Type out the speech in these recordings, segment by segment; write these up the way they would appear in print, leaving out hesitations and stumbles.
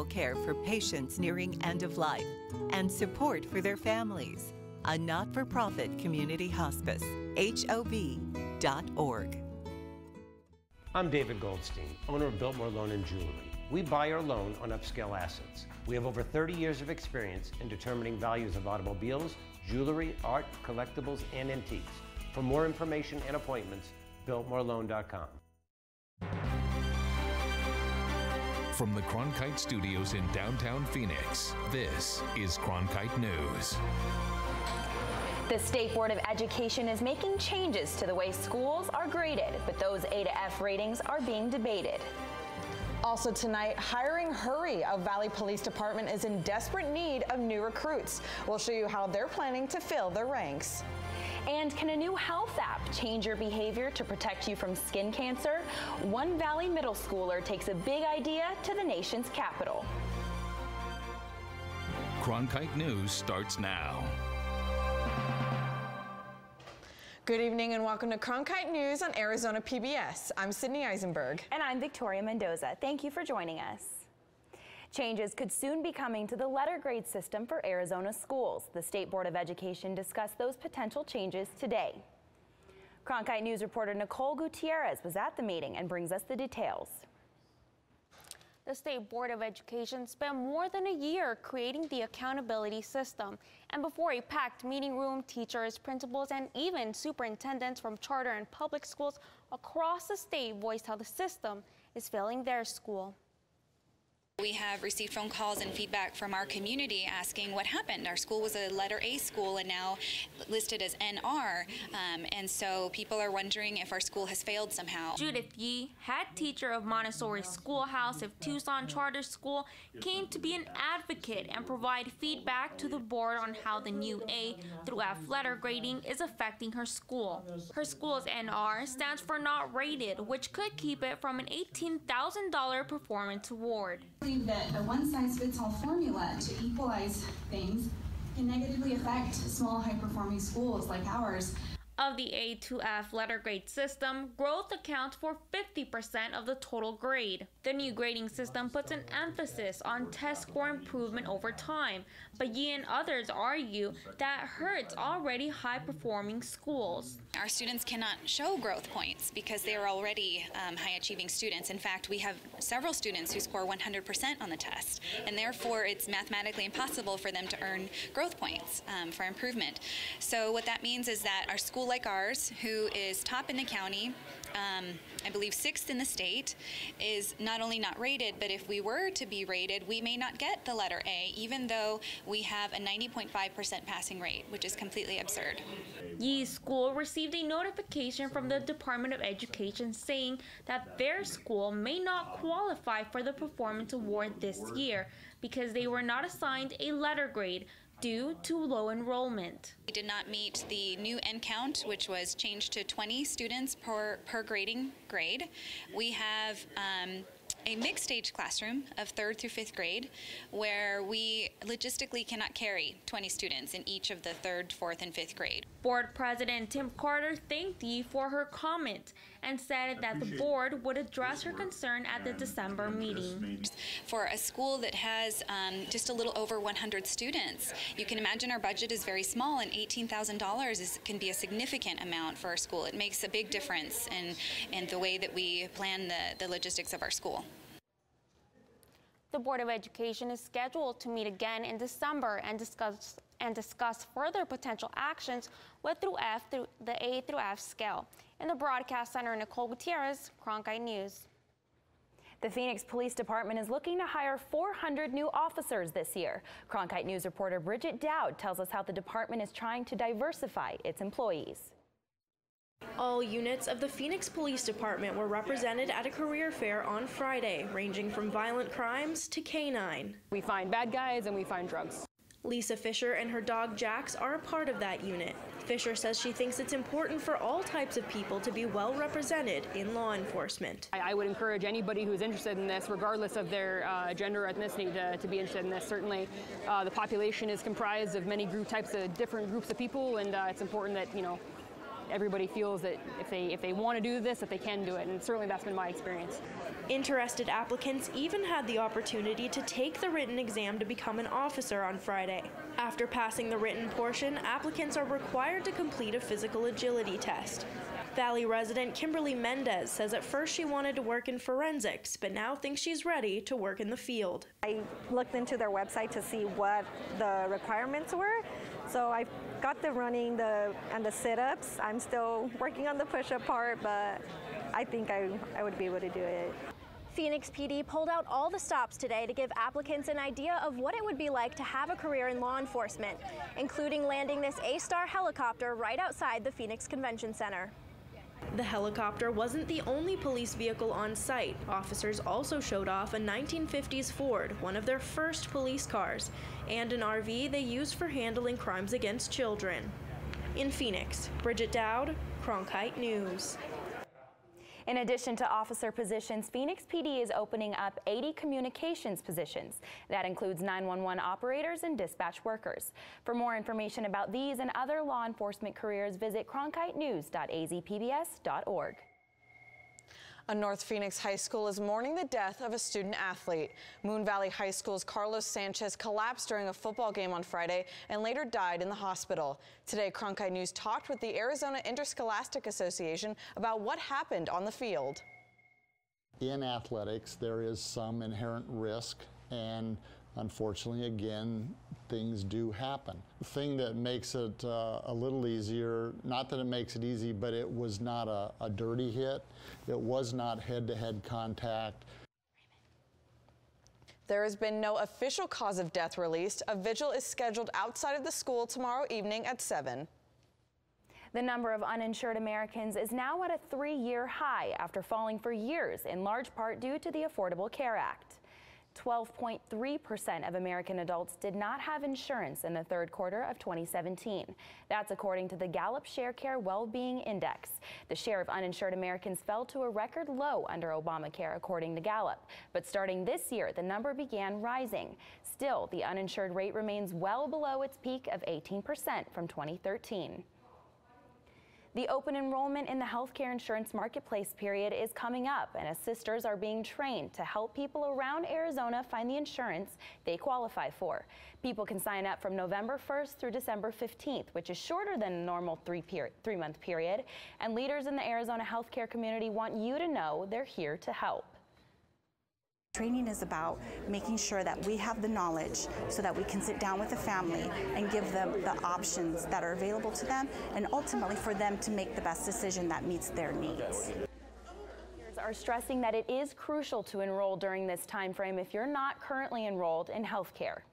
care for patients nearing end of life, and support for their families. A not-for-profit community hospice. HOV.org. I'm David Goldstein, owner of Biltmore Loan and Jewelry. We buy or loan on upscale assets. We have over 30 years of experience in determining values of automobiles, jewelry, art, collectibles, and antiques. For more information and appointments, biltmoreloan.com. From the Cronkite Studios in downtown Phoenix, this is Cronkite News. The State Board of Education is making changes to the way schools are graded, but those A to F ratings are being debated. Also tonight, hiring hurry. A Valley Police Department is in desperate need of new recruits. We'll show you how they're planning to fill their ranks. And can a new health app change your behavior to protect you from skin cancer? One Valley middle schooler takes a big idea to the nation's capital. Cronkite News starts now. Good evening and welcome to Cronkite News on Arizona PBS. I'm Sydney Eisenberg. And I'm Victoria Mendoza. Thank you for joining us. Changes could soon be coming to the letter grade system for Arizona schools. The State Board of Education discussed those potential changes today. Cronkite News reporter Nicole Gutierrez was at the meeting and brings us the details. The State Board of Education spent more than a year creating the accountability system. And before a packed meeting room, teachers, principals, and even superintendents from charter and public schools across the state voiced how the system is failing their school. We have received phone calls and feedback from our community asking what happened. Our school was a letter A school and now listed as NR, and so people are wondering if our school has failed somehow. Judith Yee, head teacher of Montessori Schoolhouse of Tucson Charter School, came to be an advocate and provide feedback to the board on how the new A through F letter grading is affecting her school. Her school's NR stands for not rated, which could keep it from an $18,000 performance award. That a one-size-fits-all formula to equalize things can negatively affect small, high-performing schools like ours. Of the A to F letter grade system, growth accounts for 50% of the total grade. The new grading system puts an emphasis on test score improvement over time, but Yee and others argue that hurts already high-performing schools. Our students cannot show growth points because they are already high-achieving students. In fact, we have several students who score 100% on the test, and therefore it's mathematically impossible for them to earn growth points for improvement. So what that means is that our school like ours, who is top in the county, I believe 6th in the state, is not only not rated, but if we were to be rated, we may not get the letter A, even though we have a 90.5% passing rate, which is completely absurd. Yee's school received a notification from the Department of Education saying that their school may not qualify for the performance award this year because they were not assigned a letter grade due to low enrollment. We did not meet the new N count, which was changed to 20 students per grading grade. We have a mixed age classroom of 3rd through 5th grade where we logistically cannot carry 20 students in each of the 3rd, 4th, and 5th grade. Board President Tim Carter thanked Yee for her comment and said that the board would address her concern at the December meeting. For a school that has just a little over 100 students, you can imagine our budget is very small, and $18,000 can be a significant amount for our school. It makes a big difference in the way that we plan the logistics of our school. The Board of Education is scheduled to meet again in December and discuss further potential actions with the A through F scale. In the Broadcast Center, Nicole Gutierrez, Cronkite News. The Phoenix Police Department is looking to hire 400 new officers this year. Cronkite News reporter Bridget Dowd tells us how the department is trying to diversify its employees. All units of the Phoenix Police Department were represented at a career fair on Friday, ranging from violent crimes to canine. We find bad guys and we find drugs. Lisa Fisher and her dog Jax are a part of that unit. Fisher says she thinks it's important for all types of people to be well represented in law enforcement. I would encourage anybody who's interested in this, regardless of their gender or ethnicity, to be interested in this. Certainly, the population is comprised of many different groups of people, and it's important that, everybody feels that if they want to do this, that they can do it, and certainly that's been my experience. Interested applicants even had the opportunity to take the written exam to become an officer on Friday. After passing the written portion, applicants are required to complete a physical agility test. Valley resident Kimberly Mendez says at first she wanted to work in forensics, but now thinks she's ready to work in the field. I looked into their website to see what the requirements were, so I got the running and the sit-ups. I'm still working on the push-up part, but I think I would be able to do it. Phoenix PD pulled out all the stops today to give applicants an idea of what it would be like to have a career in law enforcement, including landing this A-Star helicopter right outside the Phoenix Convention Center. The helicopter wasn't the only police vehicle on site. Officers also showed off a 1950s Ford, one of their first police cars, and an RV they used for handling crimes against children. In Phoenix, Bridget Dowd, Cronkite News. In addition to officer positions, Phoenix PD is opening up 80 communications positions. That includes 911 operators and dispatch workers. For more information about these and other law enforcement careers, visit cronkitenews.azpbs.org. A North Phoenix high school is mourning the death of a student athlete. Moon Valley High School's Carlos Sanchez collapsed during a football game on Friday and later died in the hospital. Today, Cronkite News talked with the Arizona Interscholastic Association about what happened on the field. In athletics, there is some inherent risk, and unfortunately, again, things do happen. The thing that makes it a little easier, not that it makes it easy, but it was not a dirty hit. It was not head-to-head contact. There has been no official cause of death released. A vigil is scheduled outside of the school tomorrow evening at 7. The number of uninsured Americans is now at a 3-year high after falling for years, in large part due to the Affordable Care Act. 12.3% of American adults did not have insurance in the third quarter of 2017. That's according to the Gallup ShareCare Wellbeing Index. The share of uninsured Americans fell to a record low under Obamacare, according to Gallup. But starting this year, the number began rising. Still, the uninsured rate remains well below its peak of 18% from 2013. The open enrollment in the healthcare insurance marketplace period is coming up, and assisters are being trained to help people around Arizona find the insurance they qualify for. People can sign up from November 1st through December 15th, which is shorter than a normal three-month period, and leaders in the Arizona healthcare community want you to know they're here to help. Training is about making sure that we have the knowledge so that we can sit down with the family and give them the options that are available to them, and ultimately for them to make the best decision that meets their needs. Are stressing that it is crucial to enroll during this time frame if you're not currently enrolled in health care.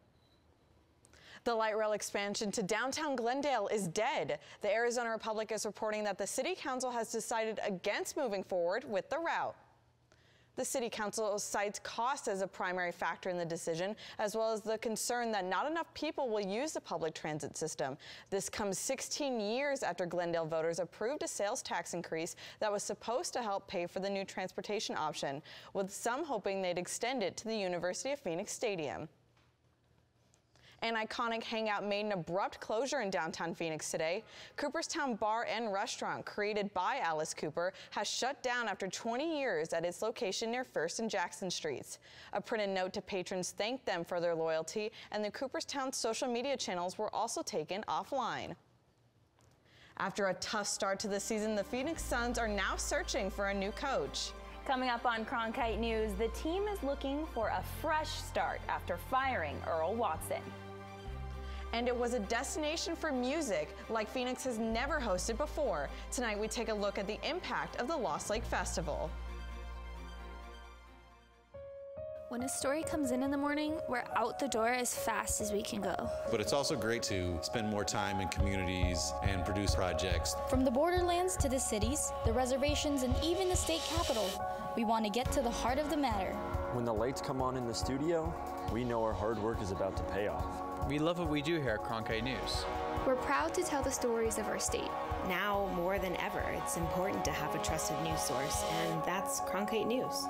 The light rail expansion to downtown Glendale is dead. The Arizona Republic is reporting that the City Council has decided against moving forward with the route. The City Council cites cost as a primary factor in the decision, as well as the concern that not enough people will use the public transit system. This comes 16 years after Glendale voters approved a sales tax increase that was supposed to help pay for the new transportation option, with some hoping they'd extend it to the University of Phoenix Stadium. An iconic hangout made an abrupt closure in downtown Phoenix today. Cooperstown Bar and Restaurant, created by Alice Cooper, has shut down after 20 years at its location near First and Jackson Streets. A printed note to patrons thanked them for their loyalty, and the Cooperstown social media channels were also taken offline. After a tough start to the season, the Phoenix Suns are now searching for a new coach. Coming up on Cronkite News, the team is looking for a fresh start after firing Earl Watson. And it was a destination for music like Phoenix has never hosted before. Tonight we take a look at the impact of the Lost Lake Festival. When a story comes in the morning, we're out the door as fast as we can go. But it's also great to spend more time in communities and produce projects. From the borderlands to the cities, the reservations, and even the state capitol, we want to get to the heart of the matter. When the lights come on in the studio, we know our hard work is about to pay off. We love what we do here at Cronkite News. We're proud to tell the stories of our state. Now more than ever, it's important to have a trusted news source, and that's Cronkite News.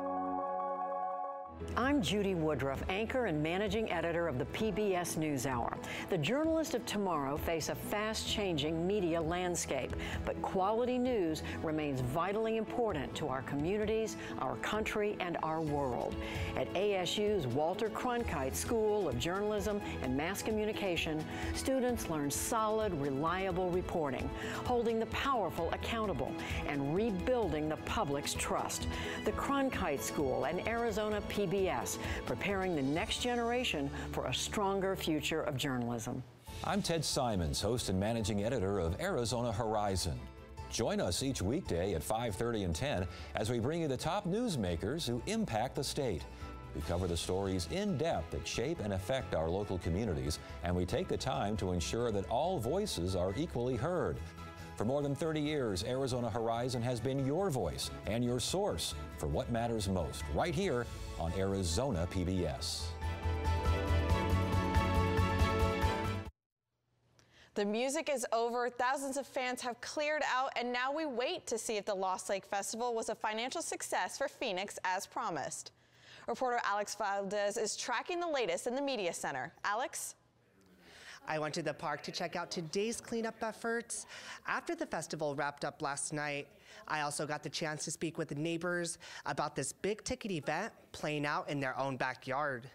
I'm Judy Woodruff, anchor and managing editor of the PBS NewsHour. The journalists of tomorrow face a fast-changing media landscape, but quality news remains vitally important to our communities, our country, and our world. At ASU's Walter Cronkite School of Journalism and Mass Communication, students learn solid, reliable reporting, holding the powerful accountable, and rebuilding the public's trust. The Cronkite School and Arizona PBS, preparing the next generation for a stronger future of journalism. I'm Ted Simons, host and managing editor of Arizona Horizon. Join us each weekday at 5:30 and 10 as we bring you the top newsmakers who impact the state. We cover the stories in depth that shape and affect our local communities, and we take the time to ensure that all voices are equally heard. For more than 30 years, Arizona Horizon has been your voice and your source for what matters most, right here on Arizona PBS. The music is over, thousands of fans have cleared out, and now we wait to see if the Lost Lake Festival was a financial success for Phoenix as promised. Reporter Alex Valdez is tracking the latest in the Media Center. Alex? I went to the park to check out today's cleanup efforts. After the festival wrapped up last night, I also got the chance to speak with the neighbors about this big ticket event playing out in their own backyard.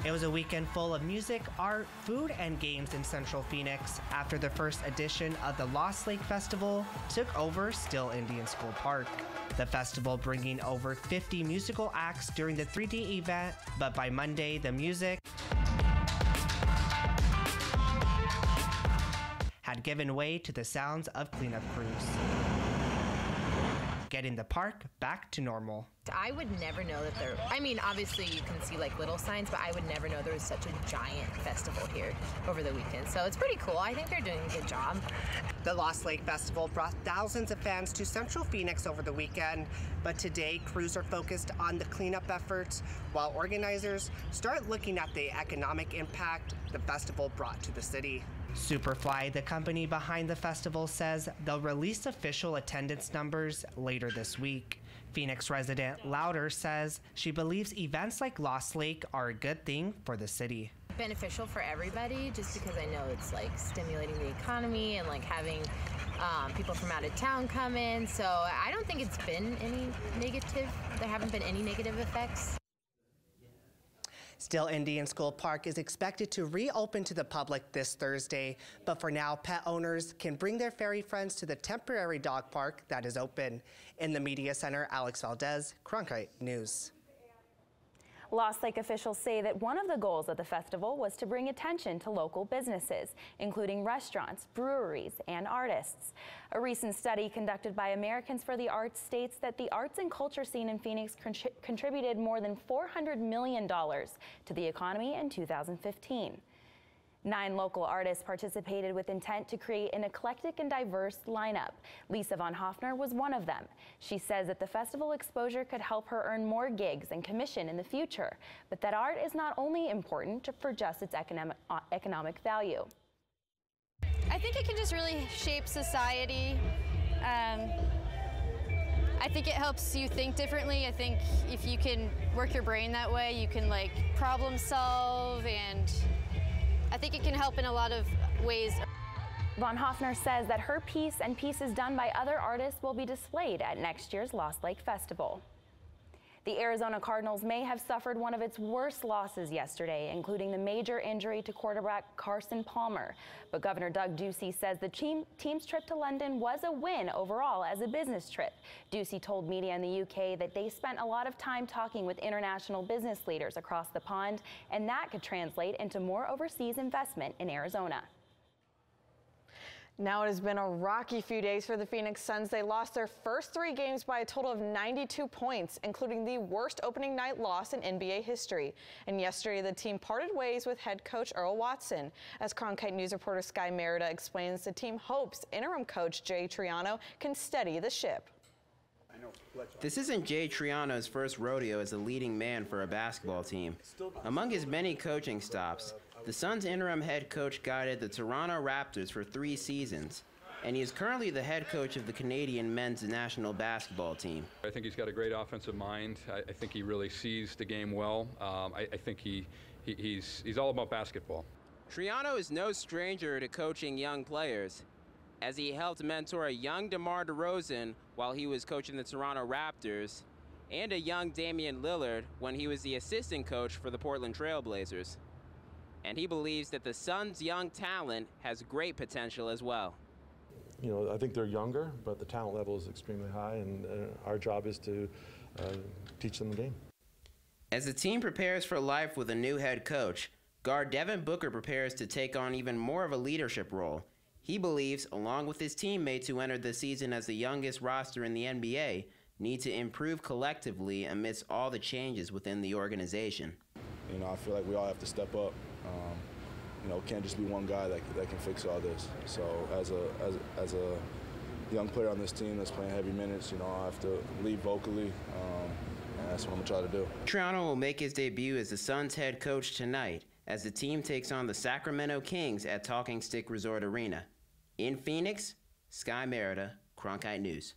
It was a weekend full of music, art, food, and games in Central Phoenix after the first edition of the Lost Lake Festival took over Still Indian School Park. The festival bringing over 50 musical acts during the 3-day event, but by Monday, the music had given way to the sounds of cleanup crews, getting the park back to normal. I would never know that there, I mean, obviously you can see like little signs, but I would never know there was such a giant festival here over the weekend. So it's pretty cool. I think they're doing a good job. The Lost Lake Festival brought thousands of fans to Central Phoenix over the weekend, but today crews are focused on the cleanup efforts while organizers start looking at the economic impact the festival brought to the city. Superfly, the company behind the festival, says they'll release official attendance numbers later this week. Phoenix resident Louder says she believes events like Lost Lake are a good thing for the city. Beneficial for everybody, just because I know it's like stimulating the economy and like having people from out of town come in. So I don't think it's been any negative. There haven't been any negative effects. Still Indian School Park is expected to reopen to the public this Thursday, but for now, pet owners can bring their furry friends to the temporary dog park that is open. In the Media Center, Alex Valdez, Cronkite News. Lost Lake officials say that one of the goals of the festival was to bring attention to local businesses, including restaurants, breweries, and artists. A recent study conducted by Americans for the Arts states that the arts and culture scene in Phoenix contributed more than $400 million to the economy in 2015. 9 local artists participated with intent to create an eclectic and diverse lineup. Lisa Von Hoffner was one of them. She says that the festival exposure could help her earn more gigs and commission in the future, but that art is not only important for just its economic value. I think it can just really shape society. I think it helps you think differently. I think if you can work your brain that way, you can like problem solve, and I think it can help in a lot of ways. Von Hoffner says that her piece and pieces done by other artists will be displayed at next year's Lost Lake Festival. The Arizona Cardinals may have suffered one of its worst losses yesterday, including the major injury to quarterback Carson Palmer. But Governor Doug Ducey says the team's trip to London was a win overall as a business trip. Ducey told media in the UK that they spent a lot of time talking with international business leaders across the pond, and that could translate into more overseas investment in Arizona. Now it has been a rocky few days for the Phoenix Suns. They lost their first 3 games by a total of 92 points, including the worst opening night loss in NBA history. And yesterday, the team parted ways with head coach Earl Watson. As Cronkite News reporter Sky Merida explains, the team hopes interim coach Jay Triano can steady the ship. This isn't Jay Triano's first rodeo as a leading man for a basketball team. Among his many coaching stops, the Suns' interim head coach guided the Toronto Raptors for 3 seasons. and he is currently the head coach of the Canadian men's national basketball team. I think he's got a great offensive mind. I think he really sees the game well. I think he's all about basketball. Triano is no stranger to coaching young players, as he helped mentor a young DeMar DeRozan while he was coaching the Toronto Raptors, and a young Damian Lillard when he was the assistant coach for the Portland Trail Blazers. And he believes that the Suns' young talent has great potential as well. You know, I think they're younger, but the talent level is extremely high, and our job is to teach them the game. As the team prepares for life with a new head coach, guard Devin Booker prepares to take on even more of a leadership role. He believes, along with his teammates who entered the season as the youngest roster in the NBA, need to improve collectively amidst all the changes within the organization. You know, I feel like we all have to step up. You know, it can't just be one guy that can fix all this. So as a young player on this team that's playing heavy minutes, you know, I have to lead vocally, and that's what I'm gonna try to do. Triano will make his debut as the Suns head coach tonight as the team takes on the Sacramento Kings at Talking Stick Resort Arena. In Phoenix, Sky Merida, Cronkite News.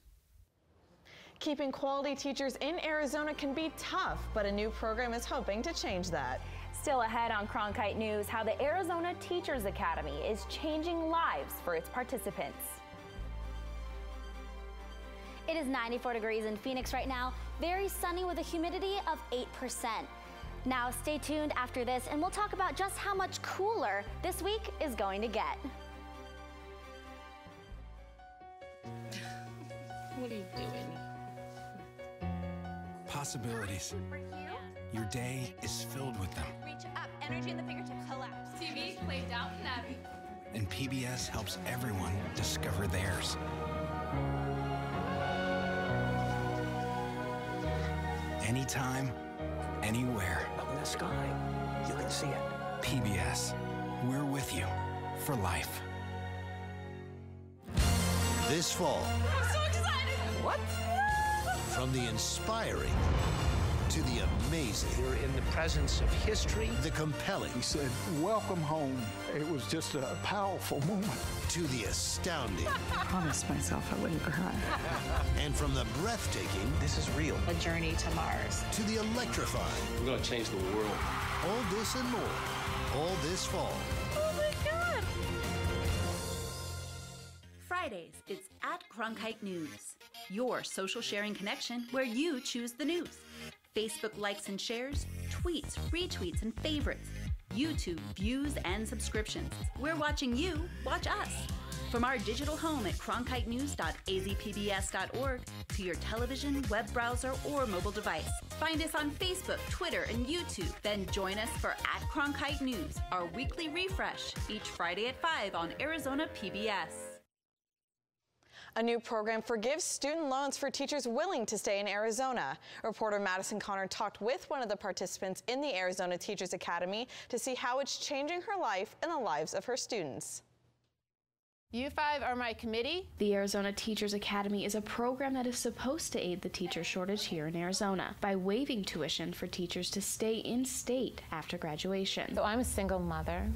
Keeping quality teachers in Arizona can be tough, but a new program is hoping to change that. Still ahead on Cronkite News, how the Arizona Teachers Academy is changing lives for its participants. It is 94 degrees in Phoenix right now, very sunny with a humidity of 8%. Now stay tuned after this and we'll talk about just how much cooler this week is going to get. What are you doing? Possibilities. Your day is filled with them. Reach up, energy in the fingertips, collapse. TV, play Downton Abbey. And PBS helps everyone discover theirs. Anytime, anywhere. Up in the sky, you can see it. PBS, we're with you for life. This fall. I'm so excited! What? From the inspiring to the amazing. You're in the presence of history. The compelling. He said, welcome home. It was just a powerful moment. To the astounding. I promised myself I wouldn't cry. And from the breathtaking. This is real. A journey to Mars. To the electrifying. We're going to change the world. All this and more. All this fall. Oh my God! Fridays, it's at Cronkite News, your social sharing connection where you choose the news. Facebook likes and shares, tweets, retweets, and favorites. YouTube views and subscriptions. We're watching you watch us. From our digital home at cronkitenews.azpbs.org to your television, web browser, or mobile device. Find us on Facebook, Twitter, and YouTube. Then join us for at Cronkite News, our weekly refresh, each Friday at 5 on Arizona PBS. A new program forgives student loans for teachers willing to stay in Arizona. Reporter Madison Connor talked with one of the participants in the Arizona Teachers Academy to see how it's changing her life and the lives of her students. You five are my committee. The Arizona Teachers Academy is a program that is supposed to aid the teacher shortage here in Arizona by waiving tuition for teachers to stay in state after graduation. So I'm a single mother,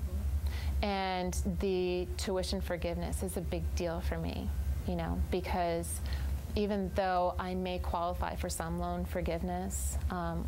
and the tuition forgiveness is a big deal for me. You know, because even though I may qualify for some loan forgiveness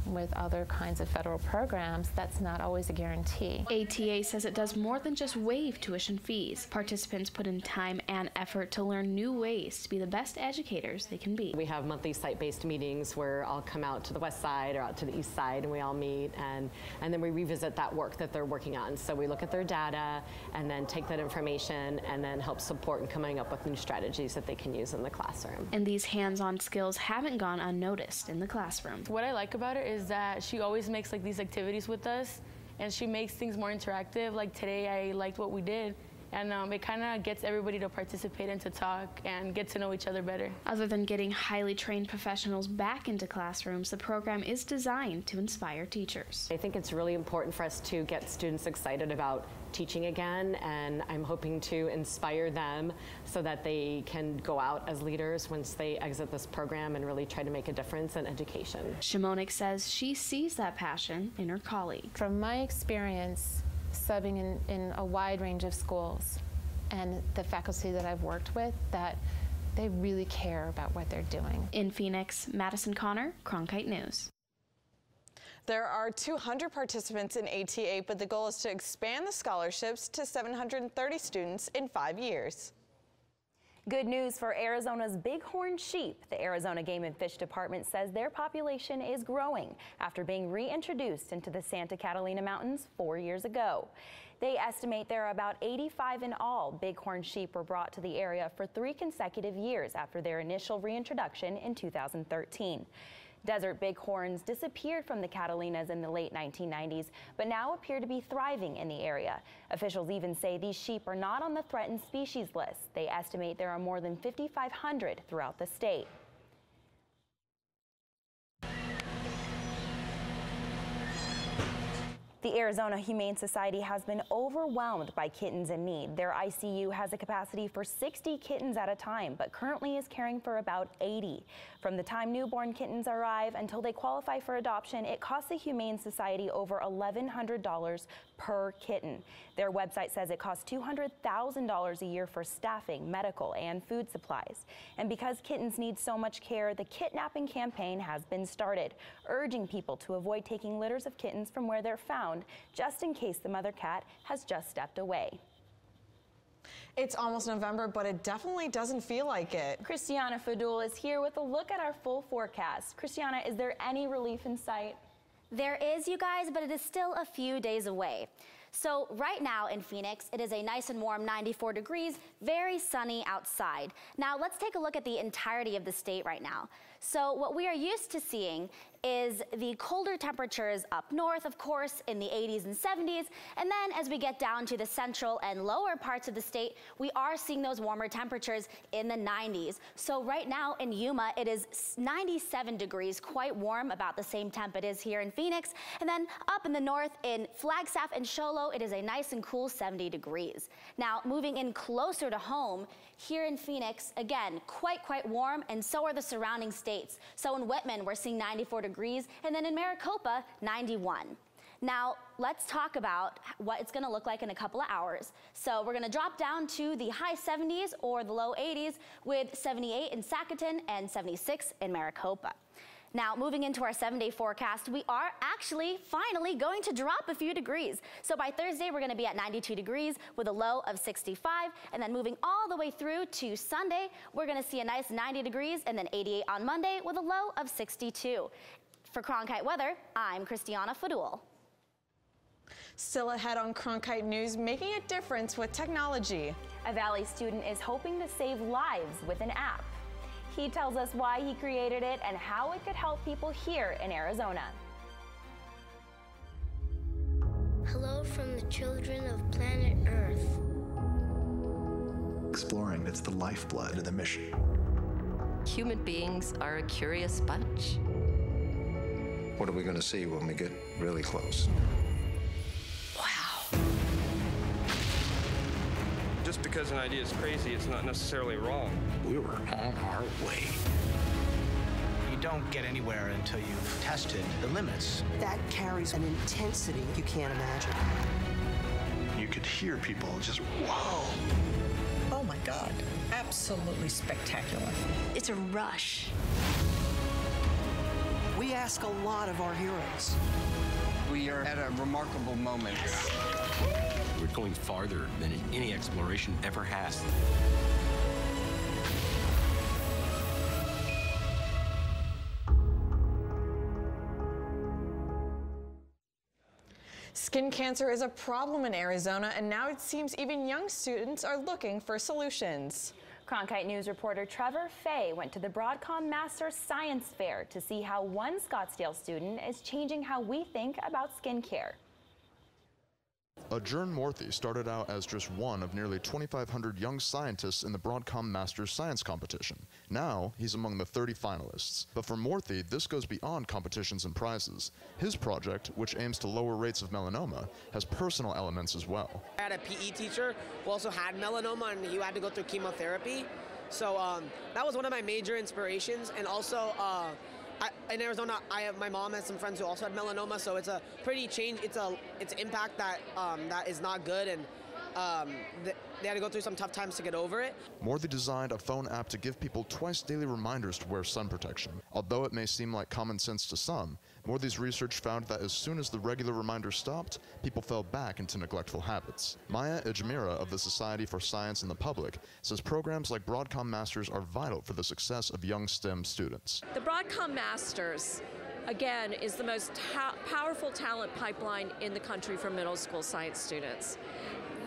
with other kinds of federal programs, that's not always a guarantee. ATA says it does more than just waive tuition fees. Participants put in time and effort to learn new ways to be the best educators they can be. We have monthly site-based meetings where I'll come out to the west side or out to the east side and we all meet and then we revisit that work that they're working on. So we look at their data and then take that information and then help support in coming up with new strategies that they can use in the classroom. And these hands-on skills haven't gone unnoticed in the classroom. What I like about it is that she always makes like these activities with us and she makes things more interactive. Like today I liked what we did and it kind of gets everybody to participate and to talk and get to know each other better. Other than getting highly trained professionals back into classrooms, the program is designed to inspire teachers. I think it's really important for us to get students excited about teaching again, and I'm hoping to inspire them so that they can go out as leaders once they exit this program and really try to make a difference in education. Shimonik says she sees that passion in her colleagues. From my experience subbing in a wide range of schools, and the faculty that I've worked with, that they really care about what they're doing. In Phoenix, Madison Connor, Cronkite News. There are 200 participants in AT8, but the goal is to expand the scholarships to 730 students in 5 years. Good news for Arizona's bighorn sheep. The Arizona Game and Fish Department says their population is growing after being reintroduced into the Santa Catalina Mountains 4 years ago. They estimate there are about 85 in all. Bighorn sheep were brought to the area for 3 consecutive years after their initial reintroduction in 2013. Desert bighorns disappeared from the Catalinas in the late 1990s, but now appear to be thriving in the area. Officials even say these sheep are not on the threatened species list. They estimate there are more than 5,500 throughout the state. The Arizona Humane Society has been overwhelmed by kittens in need. Their ICU has a capacity for 60 kittens at a time, but currently is caring for about 80. From the time newborn kittens arrive until they qualify for adoption, it costs the Humane Society over $1,100 per kitten. Their website says it costs $200,000 a year for staffing, medical, and food supplies. And because kittens need so much care, the kidnapping campaign has been started, urging people to avoid taking litters of kittens from where they're found, just in case the mother cat has just stepped away. It's almost November, but it definitely doesn't feel like it. Christiana Fadul is here with a look at our full forecast. Christiana, is there any relief in sight? There is, you guys, but it is still a few days away. So right now in Phoenix, it is a nice and warm 94 degrees, very sunny outside. Now let's take a look at the entirety of the state right now. So what we are used to seeing is the colder temperatures up north, of course, in the 80s and 70s. And then as we get down to the central and lower parts of the state, we are seeing those warmer temperatures in the 90s. So right now in Yuma, it is 97 degrees, quite warm, about the same temp it is here in Phoenix. And then up in the north in Flagstaff and Show Low, it is a nice and cool 70 degrees. Now moving in closer to home, here in Phoenix, again, quite warm, and so are the surrounding states. So in Whitman, we're seeing 94 degrees, and then in Maricopa, 91. Now, let's talk about what it's gonna look like in a couple of hours. So we're gonna drop down to the high 70s or the low 80s with 78 in Sacaton and 76 in Maricopa. Now, moving into our 7-day forecast, we are actually finally going to drop a few degrees. So by Thursday, we're going to be at 92 degrees with a low of 65. And then moving all the way through to Sunday, we're going to see a nice 90 degrees and then 88 on Monday with a low of 62. For Cronkite Weather, I'm Christiana Fadul. Still ahead on Cronkite News, making a difference with technology. A Valley student is hoping to save lives with an app. He tells us why he created it and how it could help people here in Arizona. Hello from the children of planet Earth. Exploring, it's the lifeblood of the mission. Human beings are a curious bunch. What are we going to see when we get really close? Just because an idea is crazy, it's not necessarily wrong. We were on our way. You don't get anywhere until you've tested the limits. That carries an intensity you can't imagine. You could hear people just, whoa. Oh my God, absolutely spectacular. It's a rush. We ask a lot of our heroes. We are at a remarkable moment. We're going farther than any exploration ever has. Skin cancer is a problem in Arizona, and now it seems even young students are looking for solutions. Cronkite News reporter Trevor Fay went to the Broadcom Masters Science Fair to see how one Scottsdale student is changing how we think about skincare. Adjourn Morthy started out as just one of nearly 2,500 young scientists in the Broadcom Masters Science Competition. Now, he's among the 30 finalists. But for Morthy, this goes beyond competitions and prizes. His project, which aims to lower rates of melanoma, has personal elements as well. I had a PE teacher who also had melanoma, and he had to go through chemotherapy. So that was one of my major inspirations. And also, in Arizona, my mom has some friends who also had melanoma, so it's an impact that that is not good, and they had to go through some tough times to get over it. Morthy designed a phone app to give people twice daily reminders to wear sun protection. Although it may seem like common sense to some, Morthy's research found that as soon as the regular reminder stopped, people fell back into neglectful habits. Maya Ejmira of the Society for Science and the Public says programs like Broadcom Masters are vital for the success of young STEM students. The Broadcom Masters, again, is the most powerful talent pipeline in the country for middle school science students.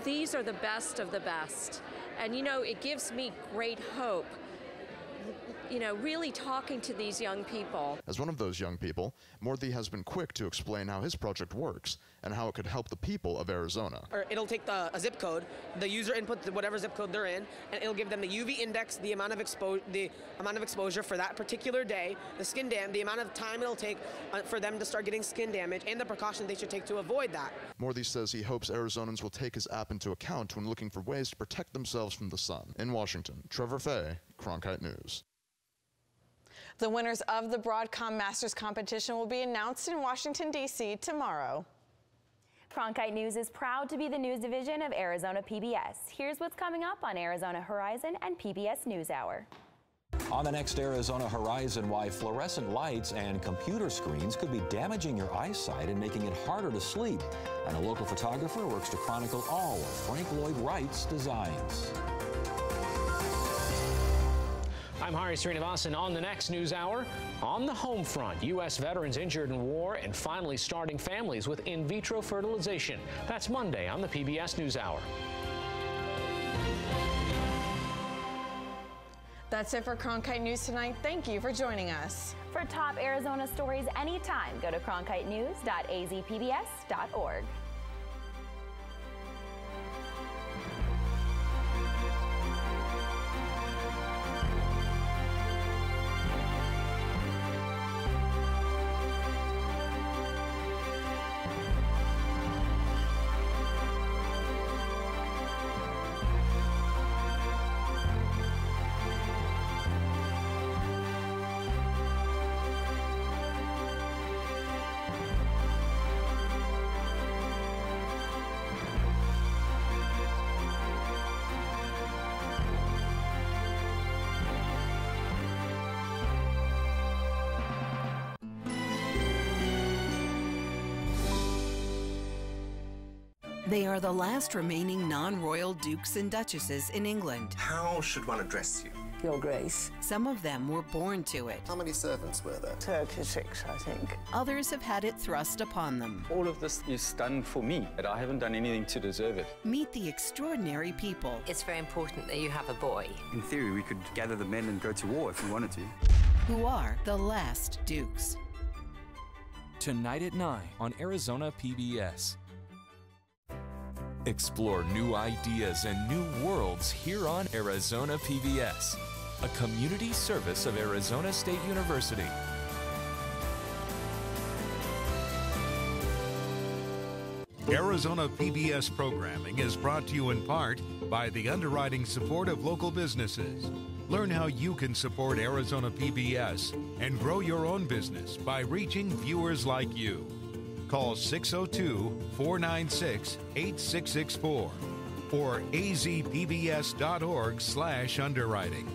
These are the best of the best. And you know, it gives me great hope, you know, really talking to these young people. As one of those young people, Morthy has been quick to explain how his project works and how it could help the people of Arizona. Or it'll take a zip code, the user input whatever zip code they're in, and it'll give them the UV index, the amount of exposure for that particular day, the skin damage, the amount of time it'll take for them to start getting skin damage, and the precautions they should take to avoid that. Morthy says he hopes Arizonans will take his app into account when looking for ways to protect themselves from the sun. In Washington, Trevor Fay, Cronkite News. The winners of the Broadcom Masters competition will be announced in Washington, D.C. tomorrow. Cronkite News is proud to be the news division of Arizona PBS. Here's what's coming up on Arizona Horizon and PBS NewsHour. On the next Arizona Horizon, why fluorescent lights and computer screens could be damaging your eyesight and making it harder to sleep. And a local photographer works to chronicle all of Frank Lloyd Wright's designs. I'm Hari Srinivasan on the next NewsHour. On the home front, U.S. veterans injured in war and finally starting families with in vitro fertilization. That's Monday on the PBS NewsHour. That's it for Cronkite News tonight. Thank you for joining us. For top Arizona stories anytime, go to cronkitenews.azpbs.org. They are the last remaining non-royal dukes and duchesses in England. How should one address you? Your Grace. Some of them were born to it. How many servants were there? 36, I think. Others have had it thrust upon them. All of this is done for me, but I haven't done anything to deserve it. Meet the extraordinary people. It's very important that you have a boy. In theory, we could gather the men and go to war if we wanted to. Who are the last dukes. Tonight at 9 on Arizona PBS. Explore new ideas and new worlds here on Arizona PBS, a community service of Arizona State University. Arizona PBS programming is brought to you in part by the underwriting support of local businesses. Learn how you can support Arizona PBS and grow your own business by reaching viewers like you. Call 602-496-8664 or azpbs.org/underwriting.